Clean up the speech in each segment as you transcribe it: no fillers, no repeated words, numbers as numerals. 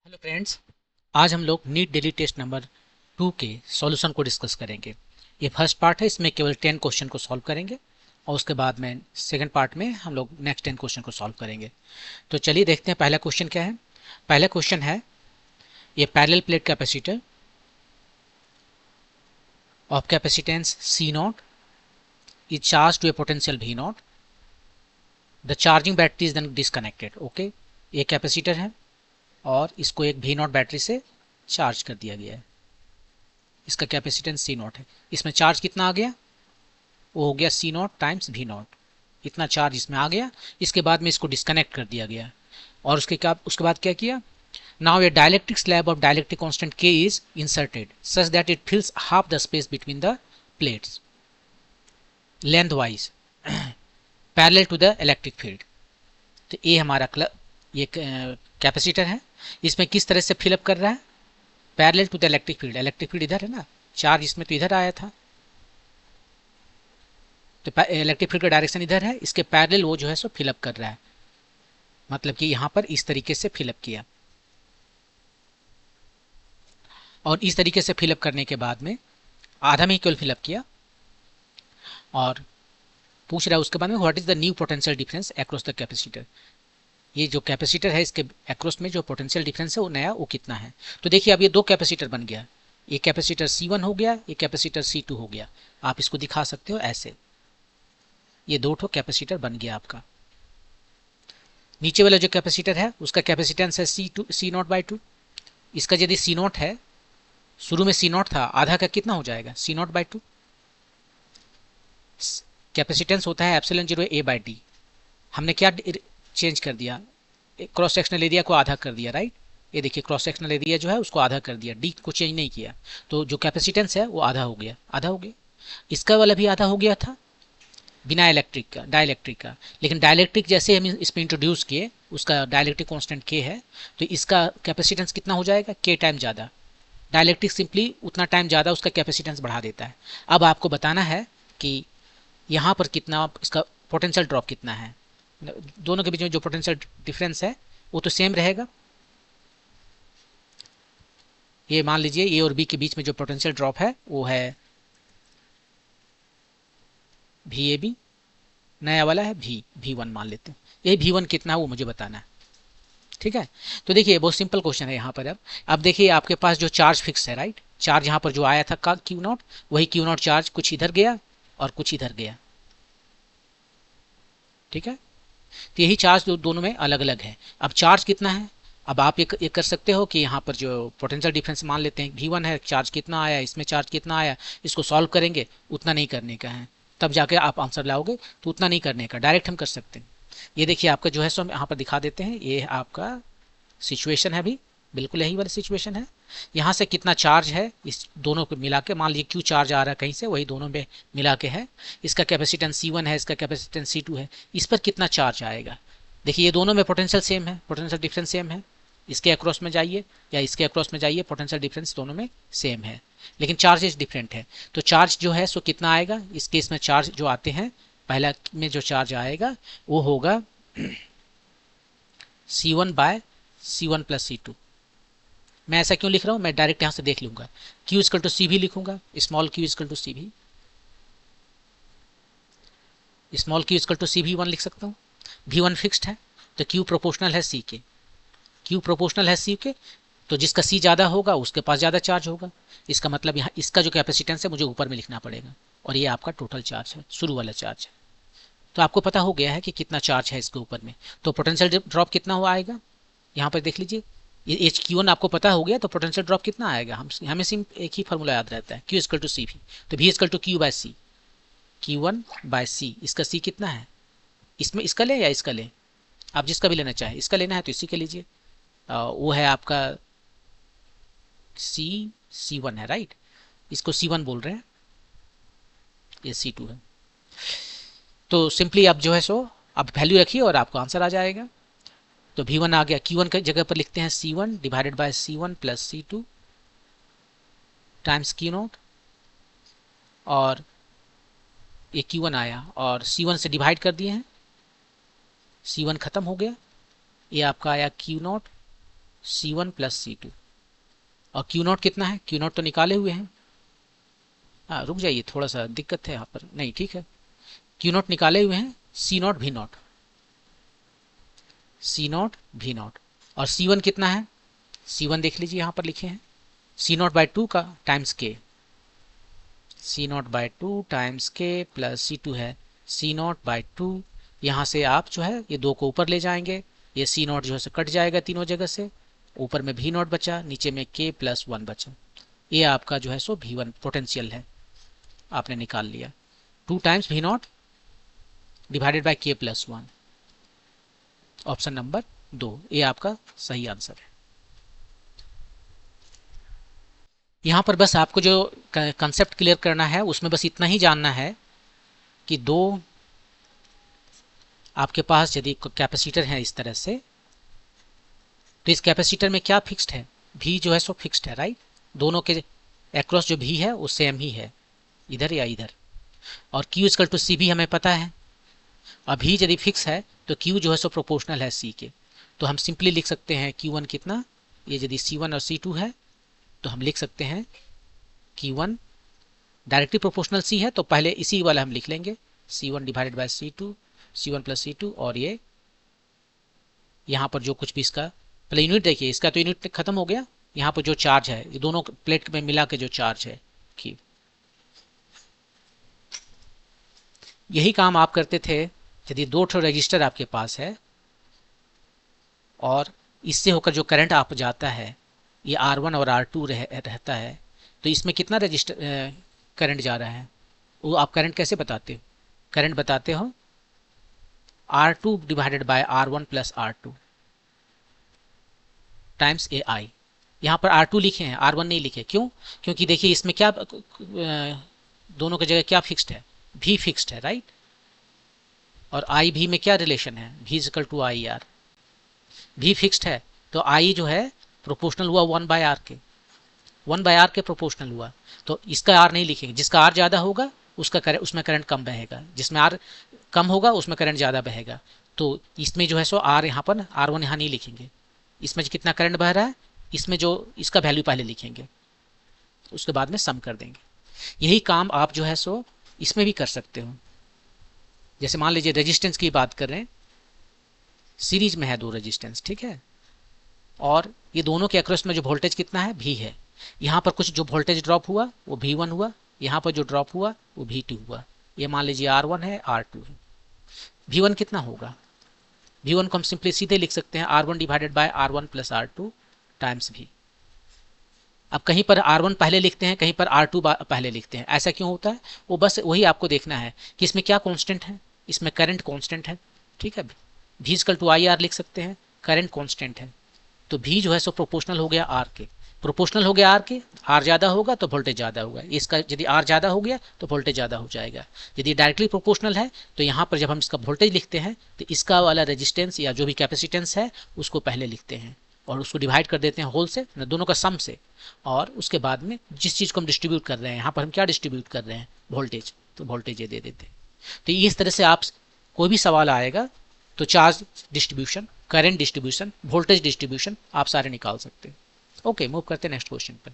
Hello friends. आज हम लोग नीट डेली टेस्ट नंबर 2 के सॉल्यूशन को डिस्कस करेंगे। ये फर्स्ट पार्ट है, इसमें केवल 10 क्वेश्चन को सॉल्व करेंगे और उसके बाद में सेकंड पार्ट में हम लोग नेक्स्ट 10 क्वेश्चन को सॉल्व करेंगे। तो चलिए देखते हैं पहला क्वेश्चन क्या है। पहला क्वेश्चन है, ये parallel plate capacitor of capacitance c not is charge to a potential v not, the charging battery is then disconnected. Okay, ये कैपेसिटर है और इसको एक वी नॉट बैटरी से चार्ज कर दिया गया है। इसका कैपेसिटेंस सी नॉट है। इसमें चार्ज कितना आ गया, वो हो गया सी नॉट टाइम्स वी नॉट। इतना चार्ज इसमें आ गया। इसके बाद में इसको डिस्कनेक्ट कर दिया गया और उसके बाद क्या किया। Now a dielectric slab of dielectric constant k is inserted such that it fills half the space between the plates lengthwise parallel to the electric field. तो ये हमारा ये कैपेसिटर है। इसमें किस तरह से फिलअप कर रहा है, parallel to the electric field. Electric field इधर है ना, चार्ज इसमें तो इधर आया था, तो इलेक्ट्रिक फील्ड का डायरेक्शन इधर है, इसके पैरेलल वो जो है सो फिलअप कर रहा है। मतलब कि यहां पर इस तरीके से फिलअप किया और इस तरीके से फिलअप करने के बाद में आधा में केवल फिलअप किया और पूछ रहा है उसके बाद में what is the new potential difference across the capacitor. ये जो कैपेसिटर है इसके अक्रॉस में जो पोटेंशियल डिफरेंस है वो नया वो कितना है। तो देखिए अब ये दो कैपेसिटर बन गया, ये कैपेसिटर C1 हो गया, ये कैपेसिटर C2 हो गया। आप इसको दिखा सकते हो ऐसे, ये दो ठो कैपेसिटर बन गया आपका। नीचे वाला जो कैपेसिटर है उसका कैपेसिटेंस है C0/2। इसका यदि C0 है, शुरू में C0 था, आधा का कितना हो जाएगा C0/2। कैपेसिटेंस होता है ε0A/d। हमने क्या चेंज कर दिया, क्रॉस सेक्शनल एरिया को आधा कर दिया, राइट। ये देखिए क्रॉस सेक्शनल एरिया जो है उसको आधा कर दिया, डी को चेंज नहीं किया, तो जो कैपेसिटेंस है वो आधा हो गया, आधा हो गया। इसका वाला भी आधा हो गया था बिना इलेक्ट्रिक का, डाइलेक्ट्रिक का। लेकिन डाइलेक्ट्रिक जैसे हम इसमें इंट्रोड्यूस किए, उसका डाइलेक्ट्रिक कांस्टेंट के है, तो इसका कैपेसिटेंस कितना हो जाएगा, के टाइम ज़्यादा। डाइलेक्ट्रिक सिंपली उतना टाइम ज़्यादा उसका कैपेसिटेंस बढ़ा देता है। अब आपको बताना है कि यहाँ पर कितना इसका पोटेंशियल ड्रॉप कितना है। दोनों के बीच में जो पोटेंशियल डिफरेंस है वो तो सेम रहेगा। ये मान लीजिए ए और बी के बीच में जो पोटेंशियल ड्रॉप है वो है VAB, नया वाला है V1 मान लेते हैं। ये V1 कितना है वो मुझे बताना है, ठीक है। तो देखिए बहुत सिंपल क्वेश्चन है यहाँ पर। अब देखिए आपके पास जो चार्ज फिक्स है, राइट। चार्ज यहाँ पर जो आया था का Q0, वही Q0 चार्ज कुछ इधर गया और कुछ इधर गया, ठीक है। तो यही चार्ज दोनों में अलग अलग है। अब चार्ज कितना है, अब आप ये कर सकते हो कि यहाँ पर जो पोटेंशियल डिफरेंस मान लेते हैं V1 है, चार्ज कितना आया, इसमें चार्ज कितना आया, इसको सॉल्व करेंगे। उतना नहीं करने का है, तब जाके आप आंसर लाओगे, तो उतना नहीं करने का, डायरेक्ट हम कर सकते हैं। ये देखिए आपका जो है सो हम यहाँ पर दिखा देते हैं, ये आपका सिचुएशन है अभी, बिल्कुल यही वाली सिचुएशन है। यहाँ से कितना चार्ज है इस दोनों को मिला के, मान लीजिए क्यू चार्ज आ रहा है कहीं से, वही दोनों में मिला के है। इसका कैपेसिटेंस C1 है, इसका कैपेसिटेंस C2 है, इस पर कितना चार्ज आएगा। देखिए ये दोनों में पोटेंशियल सेम है, पोटेंशियल डिफरेंस सेम है। इसके अक्रॉस में जाइए या इसके अक्रॉस में जाइए, पोटेंशियल डिफरेंस दोनों में सेम है, लेकिन चार्जेस डिफरेंट है। तो चार्ज जो है सो कितना आएगा, इस केस में चार्ज जो आते हैं, पहला में जो चार्ज आएगा वो होगा C1/C1 + C2। मैं ऐसा क्यों लिख रहा हूं, मैं डायरेक्ट यहां से देख लूंगा, Q = CV लिखूंगा, small q = CV, small q = CV1 लिख सकता हूँ। V1 फिक्स्ड है तो Q प्रोपोर्शनल है C के, Q प्रोपोर्शनल है C के, तो जिसका C ज़्यादा होगा उसके पास ज़्यादा चार्ज होगा। इसका मतलब यहाँ इसका जो कैपेसिटेंस है मुझे ऊपर में लिखना पड़ेगा, और ये आपका टोटल चार्ज है, शुरू वाला चार्ज है। तो आपको पता हो गया है कि कितना चार्ज है इसके ऊपर में। तो पोटेंशियल ड्रॉप कितना हुआ आएगा, यहाँ पर देख लीजिए, ये Q1 आपको पता हो गया, तो पोटेंशियल ड्रॉप कितना आएगा, हमें सिर्फ एक ही फॉर्मूला याद रहता है, Q = CV। तो V = Q/C, Q1/C। इसका C कितना है, इसमें इसका ले या इसका ले, आप जिसका भी लेना चाहे, इसका लेना है तो इसी का लीजिए। वो है आपका C1 है, राइट। इसको C1 बोल रहे हैं, ये C2 है। तो सिंपली आप जो है सो आप वैल्यू रखिए और आपको आंसर आ जाएगा। तो V1 आ गया, Q1 की जगह पर लिखते हैं C1 / C1 + C2 times Q0, और ये Q1 आया और C1 से डिवाइड कर दिए हैं, C1 खत्म हो गया, ये आपका आया Q0 C1 प्लस C2। और Q0 कितना है, Q0 तो निकाले हुए हैं। हाँ रुक जाइए, थोड़ा सा दिक्कत है यहाँ पर, नहीं ठीक है, Q0 निकाले हुए हैं, C0 V0, C0 V0। और C1 कितना है, C1 देख लीजिए यहाँ पर लिखे हैं, C0/2 का टाइम्स के, C0/2 टाइम्स के प्लस C2 है C0/2। यहाँ से आप जो है ये 2 को ऊपर ले जाएंगे, ये C0 जो है कट जाएगा तीनों जगह से, ऊपर में V0 बचा, नीचे में K प्लस 1 बचा। ये आपका जो है सो V1 पोटेंशियल है, आपने निकाल लिया। 2 times V0 divided by K plus 1, option number 2, ये आपका सही आंसर है। यहाँ पर बस आपको जो कंसेप्ट क्लियर करना है उसमें बस इतना ही जानना है कि दो आपके पास यदि कैपेसिटर है इस तरह से, तो इस कैपेसिटर में क्या फिक्स्ड है, भी जो है सो फिक्स्ड है, राइट। दोनों के एक्रॉस जो भी है वो सेम ही है, इधर या इधर। और Q=C भी हमें पता है। अभी यदि फिक्स है तो Q जो है सो प्रोपोर्शनल है C के, तो हम सिंपली लिख सकते हैं Q1 कितना, ये यदि C1 और C2 है तो हम लिख सकते हैं Q1 डायरेक्टली प्रोपोर्शनल C है तो पहले इसी वाला हम लिख लेंगे, C1 divided by C2, C1 plus C2। और ये यहाँ पर जो कुछ भी इसका, पहले यूनिट देखिए, इसका तो यूनिट खत्म हो गया, यहाँ पर जो चार्ज है ये दोनों प्लेट में मिला के जो चार्ज है Q। यही काम आप करते थे यदि 2 रजिस्टर आपके पास है और इससे होकर जो करंट आप जाता है ये R1 और R2 रहता है, तो इसमें कितना रजिस्टर करंट जा रहा है, वो आप करंट कैसे बताते हो, करंट बताते हो R2 divided by R1 plus R2 times AI। यहाँ पर R2 लिखे हैं, R1 नहीं लिखे, क्यों, क्योंकि देखिए इसमें क्या दोनों की जगह क्या फिक्स्ड है, भी फिक्स्ड है, राइट। और I भी में क्या रिलेशन है, V=IR, भी फिक्स्ड है तो I जो है प्रोपोर्शनल हुआ 1/R के, 1/R के प्रोपोर्शनल हुआ, तो इसका R नहीं लिखेंगे, जिसका R ज़्यादा होगा उसका करंट, उसमें करंट कम बहेगा, जिसमें R कम होगा उसमें करंट ज़्यादा बहेगा। तो इसमें जो है सो R यहाँ पर, R1 यहाँ नहीं लिखेंगे, इसमें कितना करंट बह रहा है, इसमें जो इसका वैल्यू पहले लिखेंगे, उसके बाद में सम कर देंगे। यही काम आप जो है सो इसमें भी कर सकते हो। जैसे मान लीजिए रेजिस्टेंस की बात कर रहे हैं, सीरीज में है 2 रेजिस्टेंस, ठीक है, और ये दोनों के अक्रॉस में जो वोल्टेज कितना है, V है। यहाँ पर कुछ जो वोल्टेज ड्रॉप हुआ वो V1 हुआ, यहाँ पर जो ड्रॉप हुआ वो V2 हुआ। ये मान लीजिए R1 है, R2 है। V1 कितना होगा, V1 को हम सिंपली सीधे लिख सकते हैं R1 divided by R1 plus R2 times V। अब कहीं पर R1 पहले लिखते हैं, कहीं पर R2 पहले लिखते हैं, ऐसा क्यों होता है, वो बस वही आपको देखना है कि इसमें क्या कांस्टेंट है, इसमें करंट कांस्टेंट है, ठीक है। V=IR लिख सकते हैं, करंट कांस्टेंट है, तो V जो है सो प्रोपोर्शनल हो गया R के, प्रोपोर्शनल हो गया R के, R ज़्यादा होगा तो वोल्टेज ज़्यादा होगा, इसका यदि R ज़्यादा हो गया तो वोल्टेज ज़्यादा हो जाएगा। यदि डायरेक्टली प्रोपोर्शनल है तो यहाँ पर जब हम इसका वोल्टेज लिखते हैं तो इसका वाला रेजिस्टेंस या जो भी कैपेसिटेंस है उसको पहले लिखते हैं और उसको डिवाइड कर देते हैं होल से, दोनों का सम से, और उसके बाद में जिस चीज़ को हम डिस्ट्रीब्यूट कर रहे हैं, यहाँ पर हम क्या डिस्ट्रीब्यूट कर रहे हैं, वोल्टेज, तो वोल्टेज ये दे देते हैं। तो इस तरह से आप कोई भी सवाल आएगा तो charge distribution, current distribution, voltage distribution आप सारे निकाल सकते हैं। ओके, मूव करते हैं नेक्स्ट क्वेश्चन पर।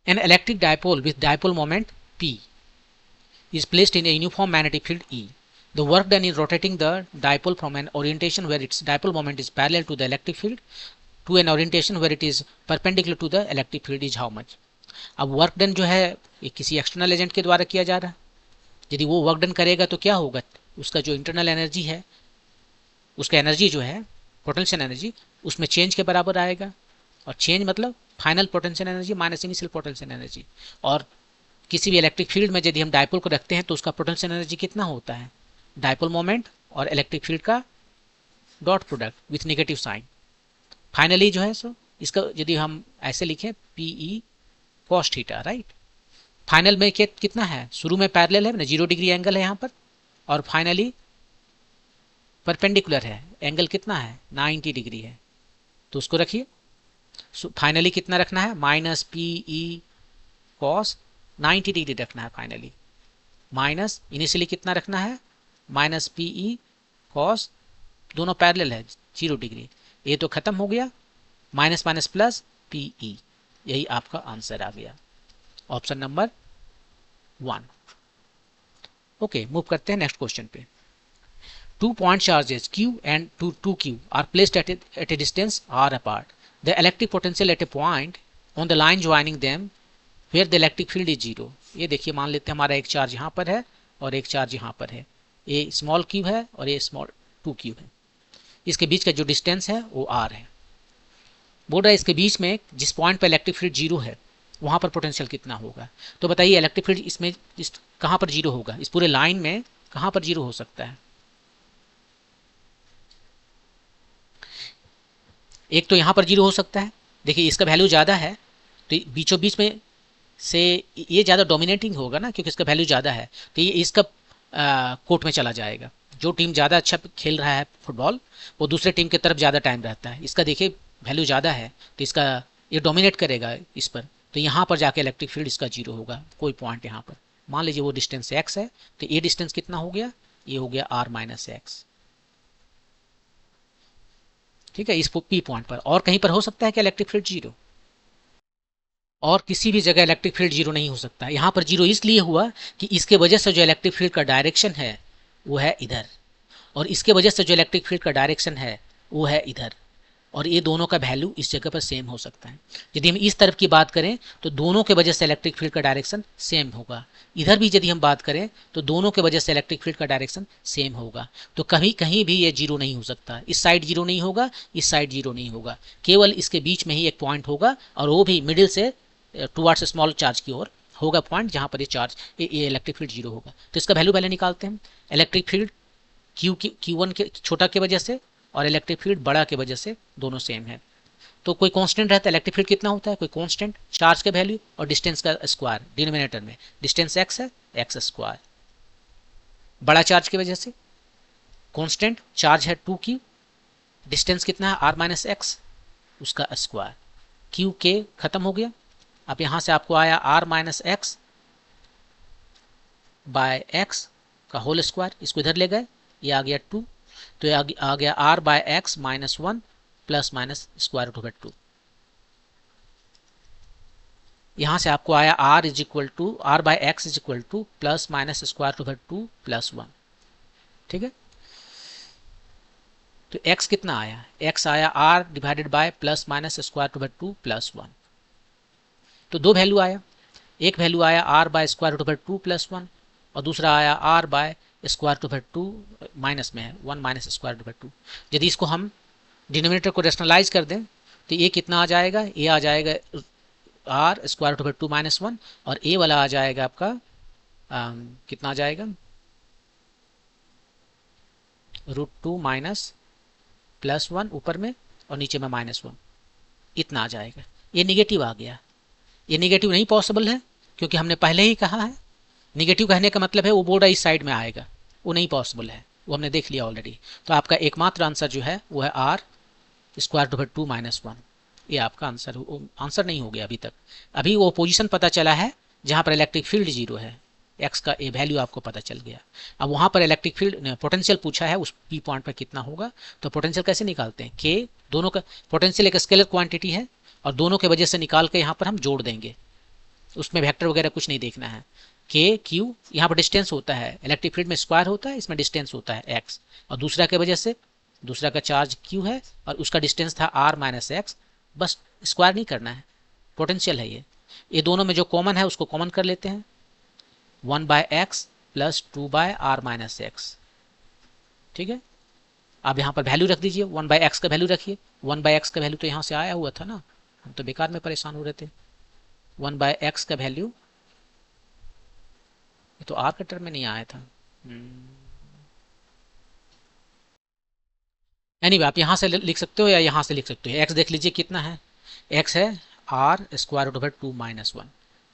An electric dipole with dipole moment P is placed in a uniform magnetic field E. The work done in rotating the dipole from an orientation where its dipole moment is parallel to the electric field to an orientation where it is perpendicular to the electric field is how much? अब work done जो है ये किसी external agent के द्वारा किया जा रहा है, यदि वो वर्क डन करेगा तो क्या होगा, उसका जो इंटरनल एनर्जी है, उसका एनर्जी जो है पोटेंशियल एनर्जी, उसमें चेंज के बराबर आएगा। और चेंज मतलब final potential energy minus initial potential energy. और किसी भी इलेक्ट्रिक फील्ड में यदि हम डायपोल को रखते हैं तो उसका पोटेंशियल एनर्जी कितना होता है, डायपोल मोमेंट और इलेक्ट्रिक फील्ड का dot product with negative sign. Finally जो है सो इसका यदि हम ऐसे लिखें PE cos theta, right. Final में कितना है, शुरू में पैरेलल है ना, 0 डिग्री एंगल है यहाँ पर, और फाइनली परपेंडिकुलर है, एंगल कितना है, 90 डिग्री है, तो उसको रखिए। फाइनली कितना रखना है, माइनस PE cos 90 डिग्री रखना है फाइनली, माइनस इनिशियली कितना रखना है, माइनस PE cos, दोनों पैरेलल है 0 डिग्री। ये तो खत्म हो गया, माइनस माइनस प्लस PE, यही आपका आंसर आ गया, ऑप्शन नंबर 1। ओके, मूव करते हैं नेक्स्ट क्वेश्चन पे। 2 point charges Q and 2Q are placed at a distance r apart. The electric potential at a point on the line joining them where the electric field is 0. ये देखिए, मान लेते हैं हमारा एक चार्ज यहाँ पर है और एक चार्ज यहाँ पर है, ये स्मॉल q है और ये स्मॉल 2q है। इसके बीच का जो डिस्टेंस है वो r है। बोल रहा है इसके बीच में जिस पॉइंट पर इलेक्ट्रिक फील्ड 0 है वहां पर पोटेंशियल कितना होगा। तो बताइए इलेक्ट्रिक फील्ड इसमें कहाँ पर 0 होगा, इस पूरे लाइन में कहाँ पर 0 हो सकता है। एक तो यहाँ पर 0 हो सकता है, देखिए इसका वैल्यू ज़्यादा है तो बीचों बीच में से ये ज़्यादा डोमिनेटिंग होगा ना, क्योंकि इसका वैल्यू ज़्यादा है तो ये इसका कोर्ट में चला जाएगा। जो टीम ज़्यादा अच्छा खेल रहा है फुटबॉल वो दूसरे टीम की तरफ ज़्यादा टाइम रहता है, इसका देखिए वैल्यू ज़्यादा है तो इसका ये डोमिनेट करेगा इस पर, तो यहाँ पर जाके इलेक्ट्रिक फील्ड इसका 0 होगा। कोई पॉइंट यहाँ पर मान लीजिए वो डिस्टेंस x है, तो ये डिस्टेंस कितना हो गया, ये हो गया r माइनस एक्स। ठीक है, इस P पॉइंट पर। और कहीं पर हो सकता है कि इलेक्ट्रिक फील्ड 0, और किसी भी जगह इलेक्ट्रिक फील्ड 0 नहीं हो सकता। यहाँ पर 0 इसलिए हुआ कि इसके वजह से जो इलेक्ट्रिक फील्ड का डायरेक्शन है वो है इधर, और इसके वजह से जो इलेक्ट्रिक फील्ड का डायरेक्शन है वो है इधर, और ये दोनों का वैल्यू इस जगह पर सेम हो सकता है। यदि हम इस तरफ की बात करें तो दोनों के वजह से इलेक्ट्रिक फील्ड का डायरेक्शन सेम होगा। इधर भी यदि हम बात करें तो दोनों के वजह से इलेक्ट्रिक फील्ड का डायरेक्शन सेम होगा। तो कहीं कहीं भी ये 0 नहीं हो सकता, इस साइड 0 नहीं होगा, इस साइड 0 नहीं होगा, केवल इसके बीच में ही एक पॉइंट होगा, और वो भी मिडिल से टुवर्ड्स स्मॉल चार्ज की ओर होगा पॉइंट, जहाँ पर ये चार्ज ये इलेक्ट्रिक फील्ड 0 होगा। तो इसका वैल्यू पहले निकालते हैं। इलेक्ट्रिक फील्ड Q1 के छोटा के वजह से और इलेक्ट्रिक फील्ड बड़ा के वजह से दोनों सेम है। तो कोई कांस्टेंट रहता है, इलेक्ट्रिक फील्ड कितना होता है, कोई कांस्टेंट, चार्ज का वैल्यू और डिस्टेंस का स्क्वायर, डिनोमिनेटर में डिस्टेंस x है, x स्क्वायर। बड़ा चार्ज की वजह से कांस्टेंट चार्ज है 2q, डिस्टेंस कितना है r माइनस एक्स, उसका स्क्वायर। q के खत्म हो गया, अब यहां से आपको आया r minus x by x का होल स्क्वायर, इसको इधर ले गए, ये आ गया 2, तो ये आ गया r by x minus 1 plus minus square root over 2। यहां से आपको आया r is equal to r by x is equal to plus minus square root over 2 plus 1। ठीक है, तो x कितना आया, x आया r divided by plus minus square root over 2 plus 1। तो दो वैल्यू आया, एक वैल्यू आया r by square root over 2 plus 1, और दूसरा आया r by square root over 2 minus में है 1 माइनस स्क्वायर रूट ओवर 2। यदि इसको हम डिनोमिनेटर को रेशनलाइज कर दें तो ये कितना आ जाएगा, ये आ जाएगा r square root over 2 minus 1, और ए वाला आ जाएगा आपका कितना आ जाएगा, रूट 2 माइनस प्लस 1 ऊपर में और नीचे में माइनस 1, इतना आ जाएगा। ये निगेटिव आ गया, ये निगेटिव नहीं पॉसिबल है, क्योंकि हमने पहले ही कहा है निगेटिव कहने का मतलब है वो बोर्ड इस साइड में आएगा, वो नहीं पॉसिबल है, वो हमने देख लिया ऑलरेडी। तो आपका एकमात्र आंसर जो है वो है r square root over 2 minus 1, ये आपका आंसर आंसर नहीं हो गया अभी तक। अभी वो पोजीशन पता चला है जहां पर इलेक्ट्रिक फील्ड 0 है, x का ए वैल्यू आपको पता चल गया। अब वहां पर इलेक्ट्रिक फील्ड पोटेंशियल पूछा है, उस P पॉइंट पर कितना होगा, तो पोटेंशियल कैसे निकालते हैं, k दोनों का पोटेंशियल एक स्केलर क्वांटिटी है और दोनों के वजह से निकाल के यहाँ पर हम जोड़ देंगे, उसमें वेक्टर वगैरह कुछ नहीं देखना है। k q यहाँ पर डिस्टेंस होता है, इलेक्ट्रिक फील्ड में स्क्वायर होता है, इसमें डिस्टेंस होता है x, और दूसरा के वजह से दूसरा का चार्ज q है और उसका डिस्टेंस था r माइनस एक्स, बस स्क्वायर नहीं करना है, पोटेंशियल है ये दोनों में जो कॉमन है उसको कॉमन कर लेते हैं, 1 by x plus 2 by r minus x. ठीक है, आप यहाँ पर वैल्यू रख दीजिए, 1 बाय एक्स का वैल्यू रखिए, 1 बाय एक्स का वैल्यू तो यहाँ से आया हुआ था ना, हम तो बेकार में परेशान हो रहे थे। 1 बाय एक्स का वैल्यू, ये तो आर के टर्म में नहीं आया था। एनीवे आप यहाँ से लिख सकते हो या यहाँ से लिख सकते हो। एक्स देख लीजिए कितना है, एक्स है r square root over 2 minus 1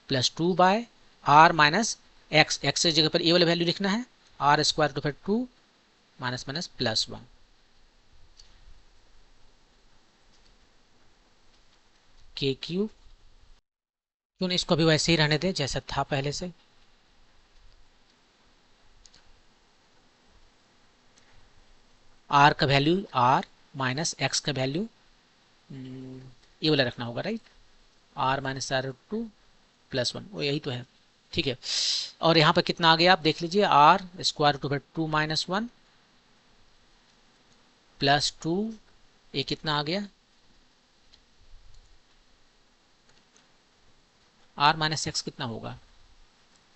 plus 2 by r minus x, x की जगह पर ये वाला वैल्यू लिखना है, r square root over 2 minus minus plus 1। K Q क्यों नहीं, इसको भी वैसे ही रहने दें जैसा था पहले से। आर का वैल्यू आर माइनस एक्स का वैल्यू ये वाला रखना होगा, right. R minus r root two plus one, वो यही तो है, ठीक है। और यहाँ पर कितना आ गया आप देख लीजिए, r square root over two minus one plus two, ये कितना आ गया, आर माइनस एक्स कितना होगा,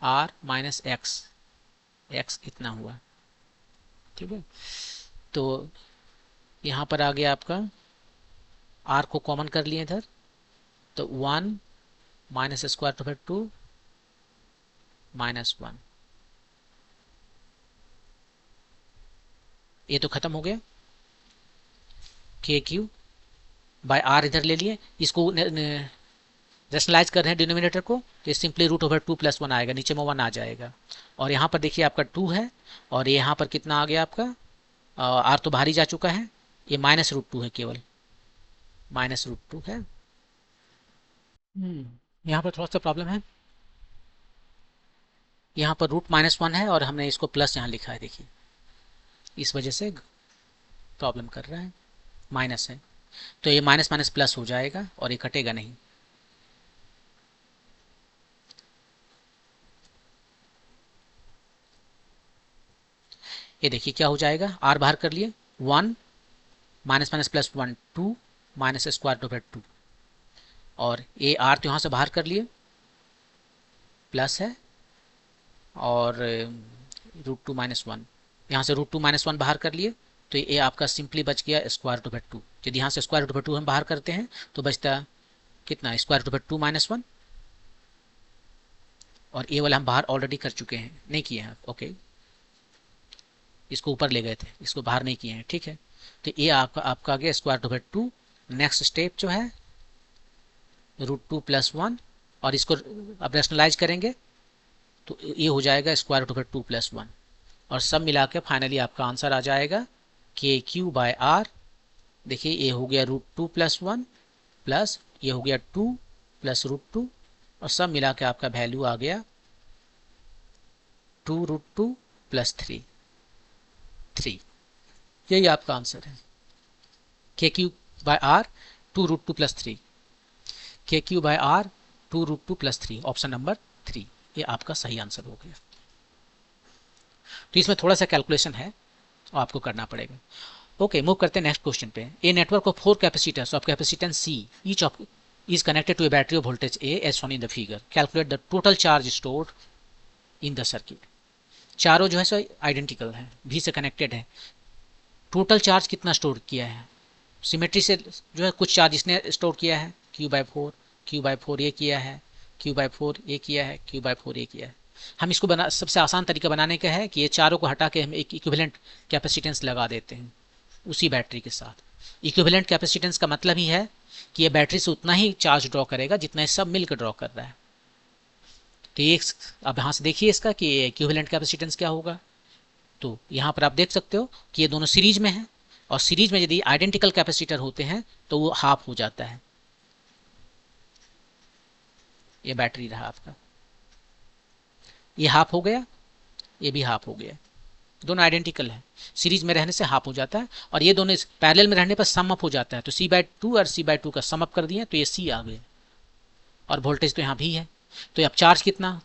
आर माइनस एक्स, एक्स कितना हुआ, ठीक है। तो यहाँ पर आ गया आपका, आर को कॉमन कर लिए इधर, तो one minus square root over two minus one, ये तो खत्म हो गया। के क्यू बाय आर इधर ले लिए, इसको रेशनलाइज कर रहे हैं डिनोमिनेटर को, तो ये simply root over two plus one आएगा, नीचे में वन आ जाएगा। और यहाँ पर देखिए आपका टू है, और यहाँ पर कितना आ गया आपका, आर तो बाहर ही जा चुका है, ये माइनस रूट टू है, केवल माइनस रूट टू है। यहाँ पर थोड़ा सा प्रॉब्लम है, यहाँ पर रूट माइनस वन है और हमने इसको प्लस यहाँ लिखा है, देखिए इस वजह से प्रॉब्लम कर रहा है, माइनस है, तो ये माइनस माइनस प्लस हो जाएगा और ये कटेगा नहीं। ये देखिए क्या हो जाएगा, आर बाहर कर लिए, one minus minus plus one two minus square root over two, और ये आर तो यहाँ से बाहर कर लिए, प्लस है, और रूट टू माइनस वन, यहाँ से रूट टू माइनस वन बाहर कर लिए, तो ये आपका सिंपली बच गया स्क्वायर रूट ओवर टू। यदि यहाँ से स्क्वायर रूट ओवर टू हम बाहर करते हैं तो बचता कितना, square root over two minus one, और ये वाला हम बाहर ऑलरेडी कर चुके हैं, नहीं किए हैं, ओके, इसको ऊपर ले गए थे, इसको बाहर नहीं किए हैं, ठीक है। तो ये आपका आ गया square root over two. Next step जो है रूट टू प्लस वन, और इसको अब रेशनलाइज करेंगे तो ये हो जाएगा square root over two plus one, और सब मिला के फाइनली आपका आंसर आ जाएगा के क्यू बाय आर। देखिए ये हो गया root two plus one plus ये हो गया टू प्लस रूट टू, और सब मिला के आपका वैल्यू आ गया two root two plus three, यही आपका आंसर है, k q by r two root two plus three, k q by r two root two plus three, option number three, ये आपका सही आंसर हो गया। तो इसमें थोड़ा सा कैलकुलेशन है और आपको करना पड़ेगा। ओके, मूव करते हैं नेक्स्ट क्वेश्चन पे। A network of four capacitors of capacitance C each of is connected to a battery of voltage a as shown in the figure, calculate the total charge stored in the circuit. चारों जो है सो identical है, भी से connected है, total charge कितना store किया है, सिमेट्री से जो है कुछ चार्ज इसने स्टोर किया है, Q by four, Q by four ये किया है, क्यू बाय फोर ये किया है, क्यू बाय फोर ये किया है। हम इसको बना, सबसे आसान तरीका बनाने का है कि ये चारों को हटा के हम एक इक्विवेलेंट कैपेसिटेंस लगा देते हैं उसी बैटरी के साथ। इक्विवेलेंट कैपेसिटेंस का मतलब ही है कि ये बैटरी से उतना ही चार्ज ड्रॉ करेगा जितना ये सब मिलकर ड्रॉ कर रहा है। तो ये अब यहाँ से देखिए इसका कि इक्विवेलेंट कैपेसिटेंस क्या होगा। तो यहाँ पर आप देख सकते हो कि ये दोनों सीरीज में हैं, और सीरीज में यदि आइडेंटिकल कैपेसिटर होते हैं तो वो हाफ हो जाता है। ये बैटरी रहा आपका, ये हाफ हो गया, ये भी हाफ हो गया, दोनों आइडेंटिकल है, सीरीज में रहने से हाफ हो जाता है, और ये दोनों पैरेलल में रहने पर सम अप हो जाता है। तो सी बाय टू और सी बाय टू का सम अप कर दिए तो ये सी आ गए, और वोल्टेज तो यहाँ भी है। तो अब चार्ज कितना,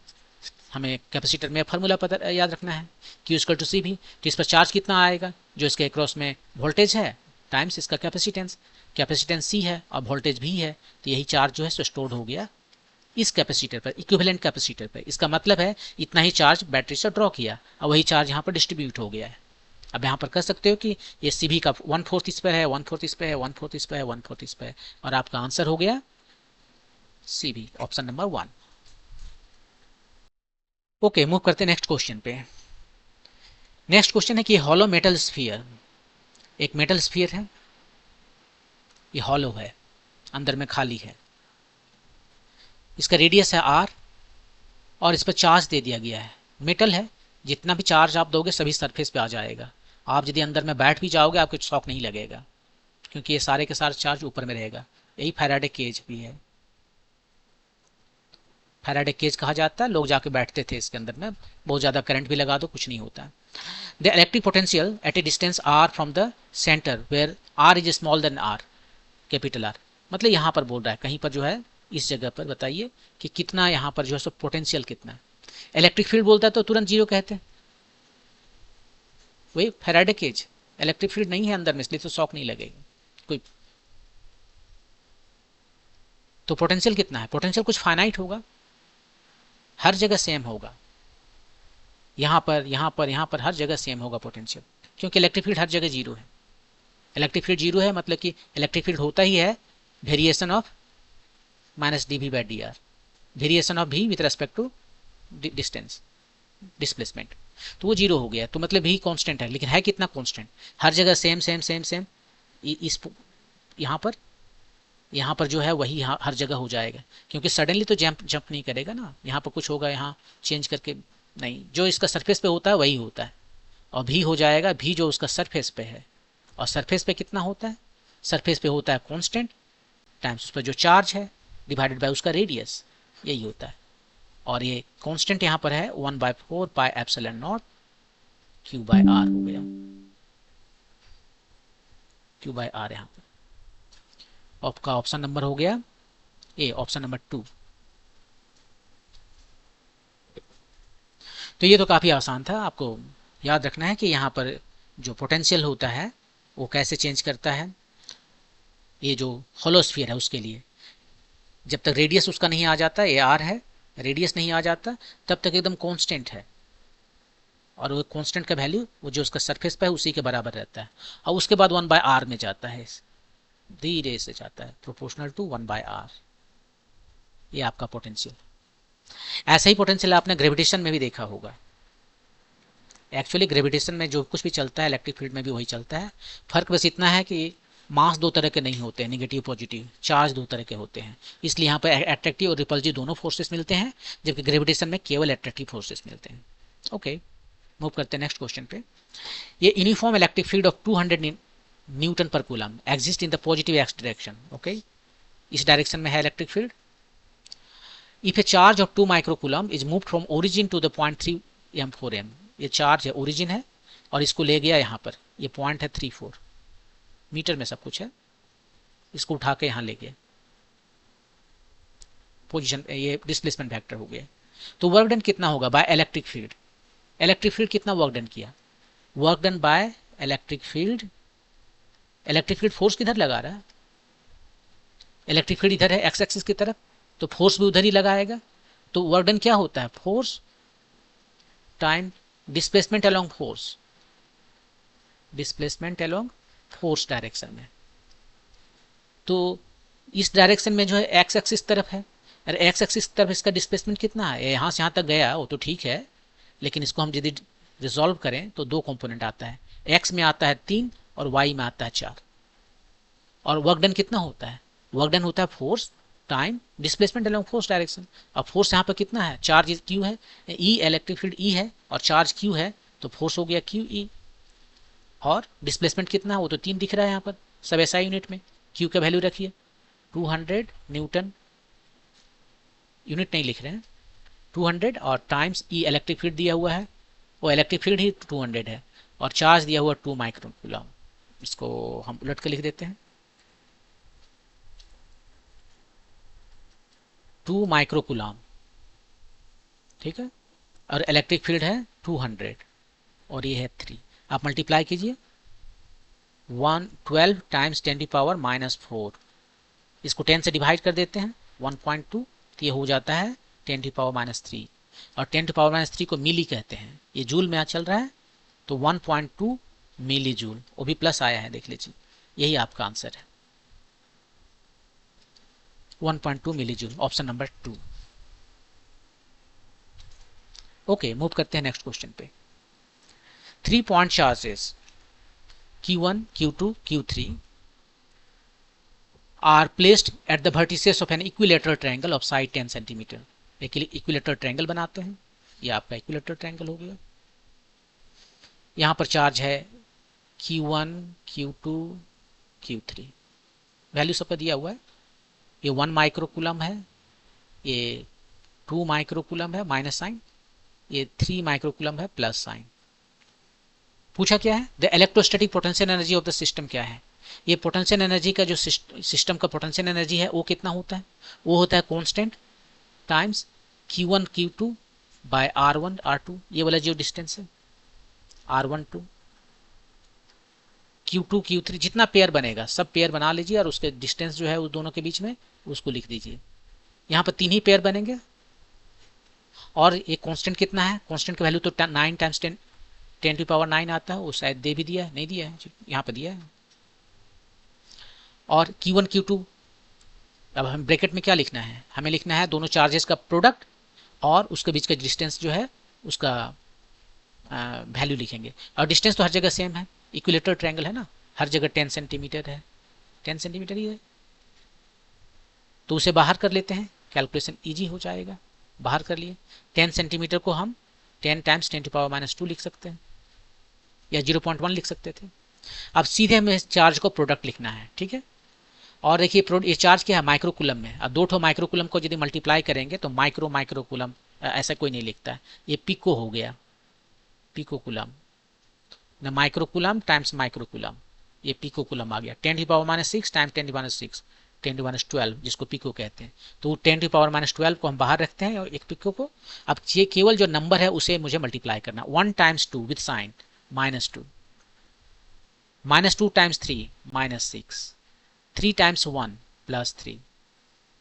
हमें कैपेसिटर में फार्मूला पता याद रखना है, Q इक्वल टू सी भी, तो इस पर चार्ज कितना आएगा, जो इसके अक्रॉस में वोल्टेज है टाइम्स इसका कैपेसिटेंस, कैपेसिटेंस सी है और वोल्टेज भी है, तो यही चार्ज जो है सो स्टोर्ड हो गया इस कैपेसिटर पर, इक्विवेलेंट कैपेसिटर पर। इसका मतलब है इतना ही चार्ज बैटरी से ड्रॉ किया और वही चार्ज यहाँ पर डिस्ट्रीब्यूट हो गया है। अब यहाँ पर कर सकते हो कि ये सी भी का 1/4 इस पर है, 1/4 इस पर है, 1/4 इस पर है, 1/4 इस पर है, और आपका आंसर हो गया सी भी, ऑप्शन नंबर 1। ओके, मूव करते हैं नेक्स्ट क्वेश्चन पे। नेक्स्ट क्वेश्चन है कि हॉलो मेटल स्फीयर, एक मेटल स्फीयर है, ये हॉलो है, अंदर में खाली है, इसका रेडियस है r, और इस पर चार्ज दे दिया गया है, मेटल है, जितना भी चार्ज आप दोगे सभी सरफेस पे आ जाएगा। आप यदि अंदर में बैठ भी जाओगे आपको शॉक नहीं लगेगा, क्योंकि ये सारे के सारे चार्ज ऊपर में रहेगा। यही फैराडे केज भी है, फैराडे केज कहा जाता है, लोग जाके बैठते थे इसके अंदर में, बहुत ज़्यादा करंट भी लगा दो कुछ नहीं होता है। The electric potential at a distance r from the center where r is smaller than r, capital R, मतलब यहाँ पर बोल रहा है कहीं पर जो है इस जगह पर बताइए कि कितना यहाँ पर जो है सो पोटेंशियल कितना है। इलेक्ट्रिक फील्ड बोलता है तो तुरंत जीरो कहते हैं, वही फैराडे केज, इलेक्ट्रिक फील्ड नहीं है अंदर में इसलिए तो शॉक नहीं लगेगा कोई। तो पोटेंशियल कितना है, पोटेंशियल कुछ फाइनाइट होगा, हर जगह सेम होगा, यहाँ पर यहाँ पर यहाँ पर हर जगह सेम होगा पोटेंशियल, क्योंकि इलेक्ट्रिक फील्ड हर जगह जीरो है। इलेक्ट्रिक फील्ड जीरो है मतलब कि इलेक्ट्रिक फील्ड होता ही है variation of minus d v by d r, variation of भी with respect to distance displacement, तो वो जीरो हो गया। तो मतलब भी कांस्टेंट है, लेकिन है कितना कांस्टेंट, हर जगह सेम सेम सेम सेम। इस यहाँ पर जो है वही हर जगह हो जाएगा, क्योंकि सडनली तो जंप नहीं करेगा ना, यहाँ पर कुछ होगा यहाँ चेंज करके नहीं, जो इसका सरफेस पे होता है वही होता है, और भी हो जाएगा भी जो उसका सरफेस पे है। और सरफेस पे कितना होता है, सरफेस पे होता है कांस्टेंट टाइम्स उस पर जो चार्ज है डिवाइडेड बाय उसका रेडियस, यही होता है। और ये कांस्टेंट यहाँ पर है 1/4 pi epsilon not q by r हो गया, क्यू बाय आर यहाँ पर। आपका ऑप्शन नंबर हो गया ए, ऑप्शन नंबर 2। तो ये तो काफ़ी आसान था, आपको याद रखना है कि यहाँ पर जो पोटेंशियल होता है वो कैसे चेंज करता है। ये जो होलोस्फीयर है उसके लिए जब तक रेडियस उसका नहीं आ जाता, ये आर है, रेडियस नहीं आ जाता तब तक एकदम कांस्टेंट है, और वो कांस्टेंट का वैल्यू वो जो उसका सरफेस पे है उसी के बराबर रहता है, और उसके बाद 1/r में जाता है, धीरे से जाता है प्रोपोर्शनल टू 1/r। ये आपका पोटेंशियल। ऐसा ही पोटेंशियल आपने ग्रेविटेशन में भी देखा होगा। एक्चुअली ग्रेविटेशन में जो कुछ भी चलता है इलेक्ट्रिक फील्ड में भी वही चलता है, फर्क बस इतना है कि मास दो तरह के नहीं होते हैं, नेगेटिव पॉजिटिव, चार्ज दो तरह के होते हैं, इसलिए यहाँ पर अट्रैक्टिव और रिपल्सिव दोनों फोर्सेस मिलते हैं, जबकि ग्रेविटेशन में केवल अट्रैक्टिव फोर्सेस मिलते हैं। ओके, मूव करते हैं नेक्स्ट क्वेश्चन पे। ये uniform electric field of 200 newton per coulomb exist in the positive x direction. Okay, इस डायरेक्शन में है electric field. If a charge of 2 micro coulomb is moved from origin to the point 3 m4m, ये charge है, origin है, और इसको ले गया यहाँ पर, ये पॉइंट है 3-4 मीटर में सब कुछ है, इसको उठा के यहाँ ले गया, पोजीशन, ये डिस्प्लेसमेंट वेक्टर हो गया। तो वर्क डन कितना होगा by electric field, electric field कितना वर्क डन किया, work done by electric field, electric field force किधर लगा रहा है, इलेक्ट्रिक फील्ड इधर है एक्स एक्सिस की तरफ, तो फोर्स भी उधर ही लगाएगा। तो वर्क डन क्या होता है, force time displacement along force, displacement along force direction में। तो इस डायरेक्शन में जो है एक्स एक्सिस तरफ है, अरे एक्स एक्सिस तरफ इसका डिस्प्लेसमेंट कितना है, यहाँ से यहाँ तक गया वो तो ठीक है, लेकिन इसको हम यदि रिजॉल्व करें तो दो कंपोनेंट आता है, एक्स में आता है 3 और वाई में आता है 4। और वर्क डन कितना होता है, वर्क डन होता है force time displacement along force direction. अब फोर्स यहाँ पर कितना है, चार्ज क्यू है, ई इलेक्ट्रिक फील्ड ई है और चार्ज क्यू है, तो फोर्स हो गया क्यू ई। और डिस्प्लेसमेंट कितना है वो तो 3 दिख रहा है यहाँ पर, सब ऐसा यूनिट में, क्यू का वैल्यू रखिए 200 न्यूटन, यूनिट नहीं लिख रहे हैं, 200 और टाइम्स ई इलेक्ट्रिक फील्ड दिया हुआ है, वो इलेक्ट्रिक फील्ड ही 200 है, और चार्ज दिया हुआ 2 माइक्रो कूलम, इसको हम उलट कर लिख देते हैं 2 माइक्रो कूलम, ठीक है, और इलेक्ट्रिक फील्ड है 200 और ये है 3। आप मल्टीप्लाई कीजिए 112 टाइम्स 10⁻⁻4, इसको 10 से डिवाइड कर देते हैं 1.2, तो ये हो जाता है 10⁻³ और 10⁻³ को मिली कहते हैं, ये जूल में चल रहा है, तो 1.2 मिली जूल, वो भी प्लस आया है देख लीजिए, यही आपका आंसर है 1.2 milli joule, option number 2। Okay, move करते हैं नेक्स्ट क्वेश्चन पे। 3 point charges Q1, Q2, Q3 are placed at the vertices of an equilateral triangle of side 10 cm। एक इक्विलेटरल ट्रायंगल बनाते हैं, ये आपका इक्विलेटरल ट्रायंगल हो गया। यहाँ पर चार्ज है Q1, Q2, Q3, वैल्यू सबका दिया हुआ है, ये 1 माइक्रो कूलम है, ये 2 माइक्रो कूलम है माइनस साइन, ये 3 माइक्रो कूलम है प्लस साइन। पूछा क्या है, the electrostatic potential energy of the system क्या है। ये पोटेंशियल एनर्जी का जो सिस्टम का पोटेंशियल एनर्जी है वो कितना होता है, वो होता है constant times Q1 Q2 bye R1 R2, ये वाला जो डिस्टेंस है R1 2 Q2 Q3 जितना पेयर बनेगा सब पेयर बना लीजिए और उसके डिस्टेंस जो है उस दोनों के बीच में उसको लिख दीजिए। यहाँ पर 3 ही पेयर बनेंगे और ये कांस्टेंट कितना है, कांस्टेंट का वैल्यू तो 9 टाइम्स 10⁻9 आता है, वो शायद दे भी दिया है, नहीं दिया है, यहाँ पर दिया है। और Q1 Q2 अब हम ब्रैकेट में क्या लिखना है, हमें लिखना है दोनों चार्जेस का प्रोडक्ट और उसके बीच का डिस्टेंस जो है उसका वैल्यू लिखेंगे। और डिस्टेंस तो हर जगह सेम है, इक्विलेटरल ट्रायंगल है ना, हर जगह 10 सेंटीमीटर है, 10 सेंटीमीटर ही है। तो उसे बाहर कर लेते हैं, कैलकुलेशन इजी हो जाएगा। बाहर कर लिए 10 सेंटीमीटर को हम 10 टाइम्स 10⁻⁻2 लिख सकते हैं या 0.1 लिख सकते थे। अब सीधे हमें चार्ज को प्रोडक्ट लिखना है, ठीक है। और देखिए ये चार्ज क्या है, माइक्रोकुलम में। अब 2 माइक्रोकुलम को यदि मल्टीप्लाई करेंगे तो माइक्रोकुलम ऐसा कोई नहीं लिखता है, ये पिको हो गया, पिकोकुलम न माइक्रोकुलम टाइम्स माइक्रोकुलम, ये पिकोकुलम आ गया। 10⁻⁻6 टाइम्स 10⁻6 10⁻12 जिसको पिको कहते हैं। तो 10⁻12 को हम बाहर रखते हैं और एक पिको को। अब ये केवल जो नंबर है उसे मुझे मल्टीप्लाई करना, 1 times 2 with sign -2, -2 times 3 -6, 3 times 1 +3।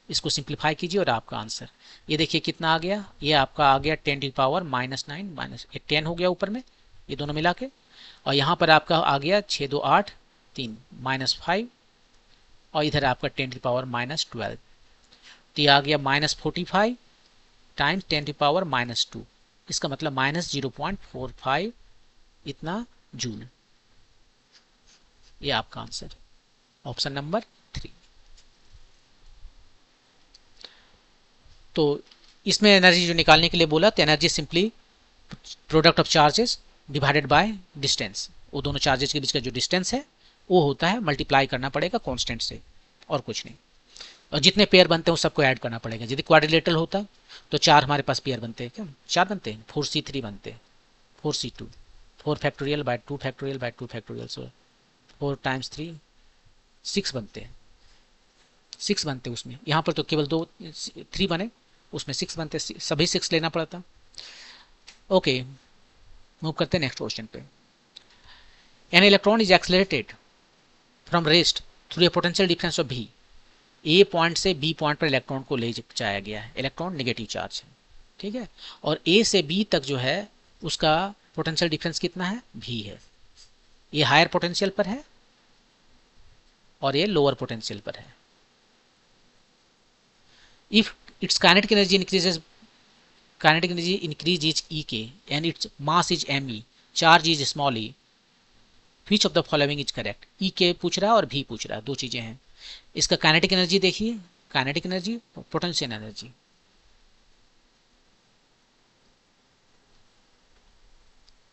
इसको सिंप्लीफाई कीजिए और आपका आंसर ये देखिए कितना आ गया, ये आपका आ गया 10⁻⁻9 ये 10 हो गया ऊपर में ये दोनों मिला के, और यहाँ पर आपका आ गया 6 2 8 3 -5 और इधर आपका 10⁻⁻12, तो ये आ गया -45 टाइम्स 10⁻⁻2, इसका मतलब -0.45 इतना जूल। ये आपका आंसर ऑप्शन नंबर 3। तो इसमें एनर्जी जो निकालने के लिए बोला तो energy simply product of charges divided by distance, वो दोनों चार्जेस के बीच का जो डिस्टेंस है वो होता है, मल्टीप्लाई करना पड़ेगा कांस्टेंट से और कुछ नहीं। और जितने पेयर बनते हैं उस सबको ऐड करना पड़ेगा। यदि क्वाड्रिलेटरल होता तो 4 हमारे पास पेयर बनते हैं, क्या 4 बनते हैं, 4C3 बनते हैं, 4C2 4 factorial by 2 factorial by 2 factorial, so 4 times 3 6 बनते हैं, 6 बनते हैं उसमें। यहाँ पर तो केवल 3 बने, उसमें 6 बनते, सभी 6 लेना पड़ता। ओके, मूव करते हैं नेक्स्ट क्वेश्चन पे। An electron is accelerated from rest through a potential difference of भी। ए पॉइंट से बी पॉइंट पर इलेक्ट्रॉन को ले जाया गया है, इलेक्ट्रॉन नेगेटिव चार्ज है, ठीक है। और ए से बी तक जो है उसका पोटेंशियल डिफरेंस कितना है, भी है। ये हायर पोटेंशियल पर है और ये लोअर पोटेंशियल पर है। If its kinetic energy increases, kinetic energy increase is e k and its mass is m e, charge is small e, which of the following is correct. E k पूछ रहा है और भी पूछ रहा है, दो चीजें हैं। इसका काइनेटिक एनर्जी देखिए, kinetic energy, potential energy.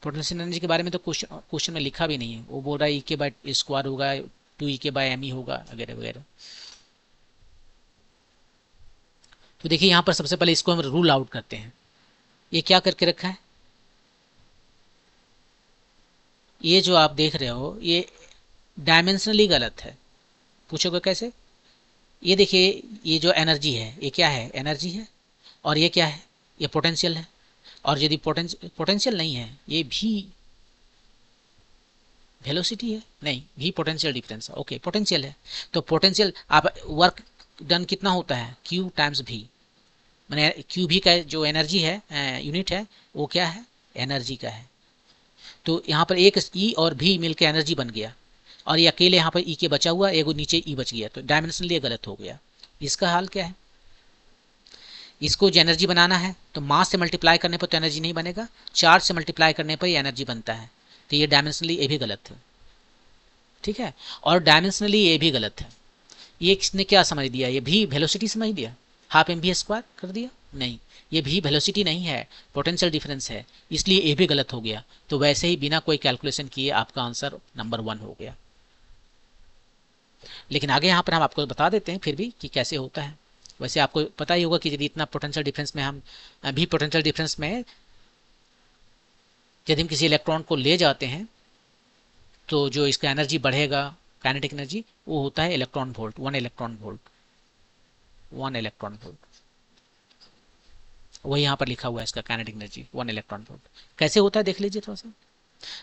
Potential energy के बारे में तो क्वेश्चन में लिखा भी नहीं है, वो बोल रहा है ई के बाय स्क्वायर होगा 2 के बाय एम ई होगा वगैरह वगैरह। तो देखिए यहाँ पर सबसे पहले इसको हम रूल आउट करते हैं। ये क्या करके रखा है, ये जो आप देख रहे हो ये डायमेंशनली गलत है। पूछोगे कैसे, ये देखिए ये जो एनर्जी है ये क्या है, एनर्जी है, और ये क्या है, ये पोटेंशियल है। और यदि पोटेंशियल नहीं है, ये भी वेलोसिटी है, नहीं भी पोटेंशियल डिफरेंस है, ओके पोटेंशियल है। तो पोटेंशियल आप वर्क डन कितना होता है, Q टाइम्स भी, मैंने क्यू भी का जो एनर्जी है यूनिट है वो क्या है, एनर्जी का है। तो यहाँ पर एक ई और भी मिलकर एनर्जी बन गया, और ये अकेले यहाँ पर ई के बचा हुआ, एक नीचे ई बच गया, तो डायमेंशनली गलत हो गया। इसका हाल क्या है, इसको जो एनर्जी बनाना है तो मास से मल्टीप्लाई करने पर तो एनर्जी नहीं बनेगा, चार्ज से मल्टीप्लाई करने पर ही एनर्जी बनता है। तो ये डायमेंशनली ये भी गलत है, ठीक है। और डायमेंशनली ये भी गलत है। ये इसने क्या समझ दिया, ये भी वेलोसिटी समझ दिया, हाफ एम भी स्क्वायर कर दिया, नहीं ये भी वेलोसिटी नहीं है, पोटेंशियल डिफरेंस है, इसलिए ये भी गलत हो गया। तो वैसे ही बिना कोई कैलकुलेशन किए आपका आंसर नंबर 1 हो गया। लेकिन आगे यहाँ पर हम आपको बता देते हैं फिर भी कि कैसे होता है। वैसे आपको पता ही होगा कि यदि इतना पोटेंशियल डिफरेंस में हम भी पोटेंशियल डिफरेंस में यदि हम किसी इलेक्ट्रॉन को ले जाते हैं तो जो इसका एनर्जी बढ़ेगा, काइनेटिक एनर्जी, वो होता है electron volt, 1 electron volt, 1 electron volt. वही यहाँ पर लिखा हुआ है इसका काइनेटिक एनर्जी 1 इलेक्ट्रॉन वोल्ट। कैसे होता है देख लीजिए थोड़ा सा।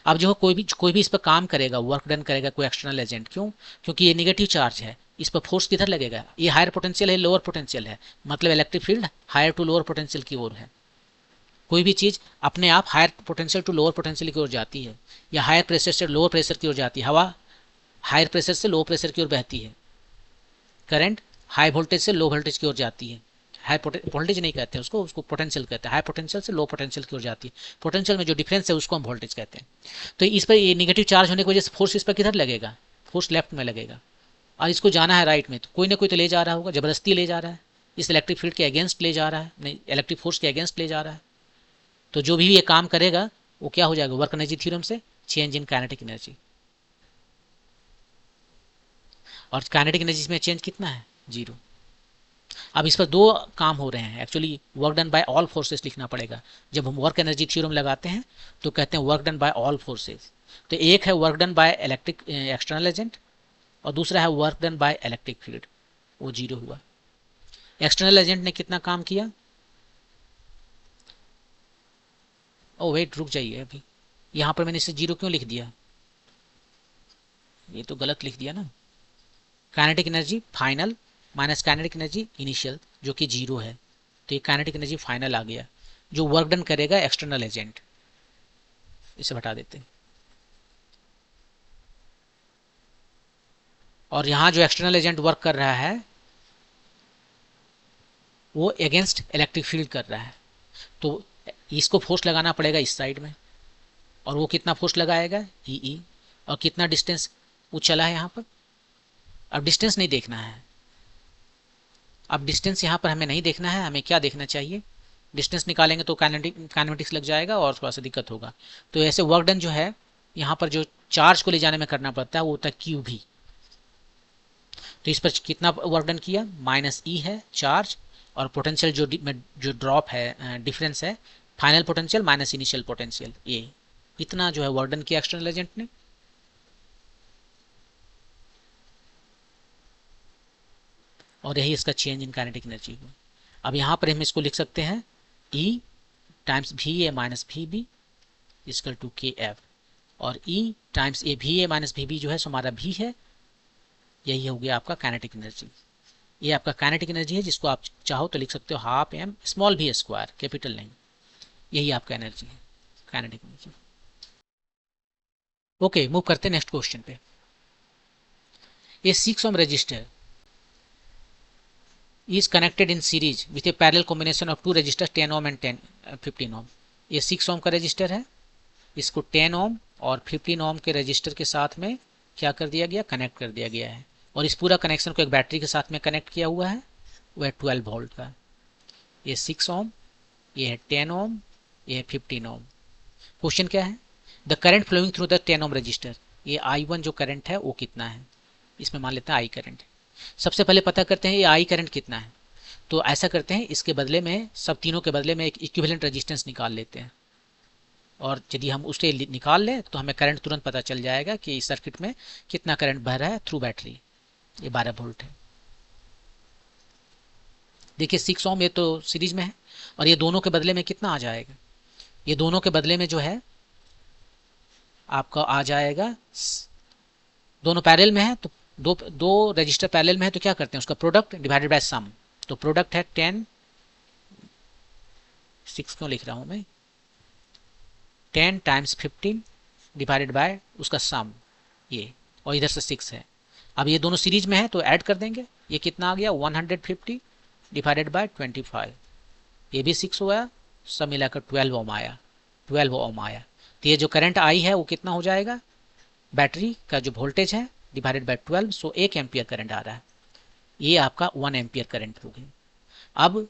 अब जो कोई भी इस पर काम करेगा, वर्क डन करेगा, कोई एक्सटर्नल एजेंट, क्यों? क्योंकि ये निगेटिव चार्ज है, इस पर फोर्स किधर लगेगा? ये हायर पोटेंशियल है, लोअर पोटेंशियल है, मतलब electric field higher to lower potential की ओर है। कोई भी चीज अपने आप higher potential to lower potential की ओर जाती है, या हायर प्रेशर से लोअर प्रेशर की ओर जाती है। हवा हायर प्रेशर से लो प्रेशर की ओर बहती है, करंट हाई वोल्टेज से लो वोल्टेज की ओर जाती है। हाई वोल्टेज नहीं कहते हैं उसको, उसको पोटेंशियल कहते हैं। हाई पोटेंशियल से लो पोटेंशियल की ओर जाती है, पोटेंशियल में जो डिफरेंस है उसको हम वोल्टेज कहते हैं। तो इस पर ये निगेटिव चार्ज होने की वजह से फोर्स इस पर किधर लगेगा? फोर्स लेफ्ट में लगेगा, और इसको जाना है राइट में, तो कोई ना कोई तो ले जा रहा होगा, जबरदस्ती ले जा रहा है, इस इलेक्ट्रिक फील्ड के अगेंस्ट ले जा रहा है, नहीं इलेक्ट्रिक फोर्स के अगेंस्ट ले जा रहा है। तो जो भी ये काम करेगा वो क्या हो जाएगा? वर्क एनर्जी थ्योरम से चेंज इन काइनेटिक एनर्जी। और काइनेटिक एनर्जी में चेंज कितना है? 0। अब इस पर दो काम हो रहे हैं actually. Work done by all forces लिखना पड़ेगा। जब हम वर्क एनर्जी थ्योरम लगाते हैं तो कहते हैं work done by all forces. तो एक है work done by electric external agent, और दूसरा है work done by electric field, वो 0 हुआ। एक्सटर्नल एजेंट ने कितना काम किया? ओ वेट, रुक जाइए, अभी यहाँ पर मैंने इसे 0 क्यों लिख दिया? ये तो गलत लिख दिया ना। Kinetic energy final minus kinetic energy initial, जो कि 0 है, तो ये काइनेटिक एनर्जी फाइनल आ गया, जो वर्क डन करेगा एक्सटर्नल एजेंट। इसे हटा देते हैं। और यहाँ जो एक्सटर्नल एजेंट वर्क कर रहा है वो अगेंस्ट इलेक्ट्रिक फील्ड कर रहा है, तो इसको फोर्स लगाना पड़ेगा इस साइड में, और वो कितना फोर्स लगाएगा? ई। और कितना डिस्टेंस वो चला है यहाँ पर? अब डिस्टेंस नहीं देखना है, अब डिस्टेंस यहाँ पर हमें नहीं देखना है, हमें क्या देखना चाहिए? डिस्टेंस निकालेंगे तो काइनेटिक्स लग जाएगा और थोड़ा सा दिक्कत होगा। तो ऐसे वर्क डन जो है यहाँ पर जो चार्ज को ले जाने में करना पड़ता है वो होता है क्यू भी। तो इस पर कितना वर्क डन किया? -E है चार्ज, और पोटेंशियल जो ड्रॉप है, डिफरेंस है, final potential minus initial potential, ये इतना जो है वर्क डन किया एक्सटर्नल एजेंट ने। और यही इसका चेंज इन काइनेटिक एनर्जी हुआ। अब यहाँ पर हम इसको लिख सकते हैं E टाइम्स भी ए माइनस भी बी इजकल टू के एफ, और E टाइम्स ए भी ए माइनस भी बी जो है सो हमारा भी है, यही हो गया आपका काइनेटिक एनर्जी। ये आपका काइनेटिक एनर्जी है, जिसको आप चाहो तो लिख सकते हो हाफ एम स्मॉल भी स्क्वायर, कैपिटल नहीं। यही आपका एनर्जी है, काइनेटिक एनर्जी। ओके, मूव करते हैं नेक्स्ट क्वेश्चन पे। ये 6 ohm resistor is connected in series with a parallel combination of two resistors 10 ohm and 15 ohm। ये 6 ओम का रजिस्टर है, इसको 10 ओम और 15 ओम के रजिस्टर के साथ में क्या कर दिया गया? कनेक्ट कर दिया गया है। और इस पूरा कनेक्शन को एक बैटरी के साथ में कनेक्ट किया हुआ है, वह 12 वोल्ट का। ये 6 ओम, ये है 10 ओम, ये है 15 ओम। क्वेश्चन क्या है? The current flowing through the 10 ohm resistor, ये I1 जो करंट है वो कितना है? इसमें मान लेते हैं आई करंट। सबसे पहले पता करते हैं ये आई करंट कितना है। तो ऐसा करते हैं, इसके बदले में, सब तीनों के बदले में एक इक्विवेलेंट रेजिस्टेंस निकाल लेते हैं, और यदि हम उसे निकाल लें तो हमें करंट तुरंत पता चल जाएगा कि इस सर्किट में कितना करंट बह रहा है थ्रू बैटरी। ये 12 वोल्ट है। देखिए 6 ओम ये तो सीरीज में है, और ये दोनों के बदले में कितना आ जाएगा? ये दोनों के बदले में जो है आपका आ जाएगा, दोनों पैरेलल में है, तो दो रजिस्टर पैरेलल में है, तो क्या करते हैं? उसका प्रोडक्ट डिवाइडेड बाय सम। तो प्रोडक्ट है 10, 6 क्यों लिख रहा हूं मैं, 10 टाइम्स 15 डिवाइडेड बाय उसका सम, ये, और इधर से 6 है। अब ये दोनों सीरीज में है तो ऐड कर देंगे, ये कितना आ गया? 150 डिवाइडेड बाय 25, ये भी 6 हुआ, सब मिलाकर 12 ओम आया, 12 ओम आया। तो ये जो करंट आई है वो कितना हो जाएगा? बैटरी का जो वोल्टेज है divided by 12, so 1 ampere current आ रहा है। ये आपका 1 एम्पियर करंट हो गया। अब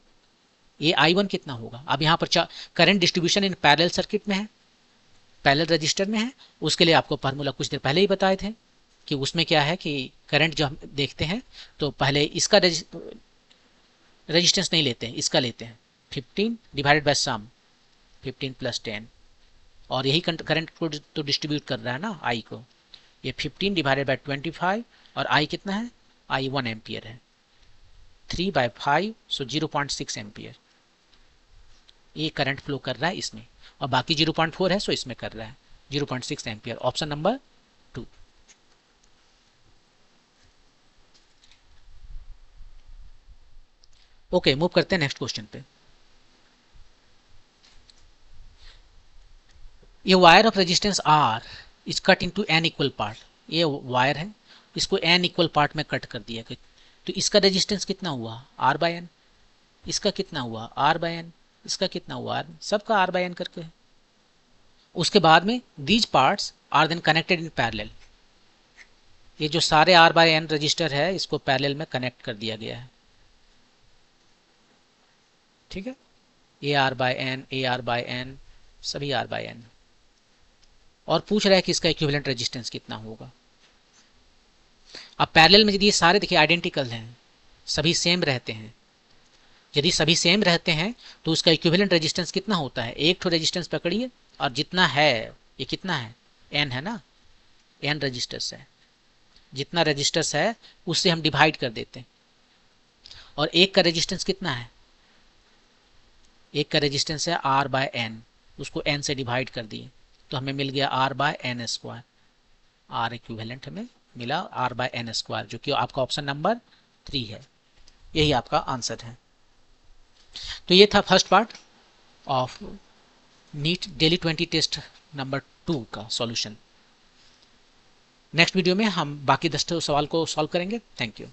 ये I1 कितना होगा? अब यहाँ पर current distribution in parallel circuit में है, पैरेलल रजिस्टर में है। उसके लिए आपको फार्मूला कुछ देर पहले ही बताए थे कि उसमें क्या है कि करंट जो हम देखते हैं तो पहले इसका रेजिस्टेंस नहीं लेते हैं, इसका लेते हैं 15 डिवाइडेड बाय सम, 15 + 10, और यही करंट को तो डिस्ट्रीब्यूट कर रहा है ना आई को। ये 15 डिवाइडेड बाय 25 और I कितना है, I 1 एम्पियर है, 3/5 सो 0.6 एम्पियर ये करंट फ्लो कर रहा है इसमें, और बाकी 0.4 है सो इसमें कर रहा है 0.6 ampere. Option number 2। Okay, move करते हैं नेक्स्ट क्वेश्चन पे। ये wire of resistance R is cut into N equal part. ये वायर है, इसको एन इक्वल पार्ट में कट कर दिया गया, तो इसका रेजिस्टेंस कितना हुआ, आर बाय एन। इसका कितना हुआ, आर बाय एन। इसका कितना हुआ, आर, सबका आर बाय एन करके। उसके बाद में these parts are then connected in parallel. ये जो सारे आर बाय एन रजिस्टर है इसको पैरेलल में कनेक्ट कर दिया गया है, ठीक है। A R by N, a R by N, सभी आर बाय एन। और पूछ रहा है कि इसका इक्विवेलेंट रेजिस्टेंस कितना होगा। अब पैरेलल में यदि ये सारे देखिए आइडेंटिकल हैं, सभी सेम रहते हैं, यदि सभी सेम रहते हैं तो उसका इक्विवेलेंट रेजिस्टेंस कितना होता है। एक तो रेजिस्टेंस पकड़िए और जितना है, ये कितना है, एन है ना, एन रजिस्टर्स है, जितना रजिस्टर्स है उससे हम डिवाइड कर देते हैं। और एक का रेजिस्टेंस कितना है, एक का रेजिस्टेंस है आर बाय एन, उसको एन से डिवाइड कर दिए तो हमें मिल गया R by N square. R equivalent हमें मिला आर बाय एन स्क्वायर, जो कि आपका ऑप्शन नंबर 3 है। यही आपका आंसर है। तो ये था first part of NEET daily 20 test number 2 का सॉल्यूशन। नेक्स्ट वीडियो में हम बाकी 10 सवाल को सॉल्व करेंगे। Thank you.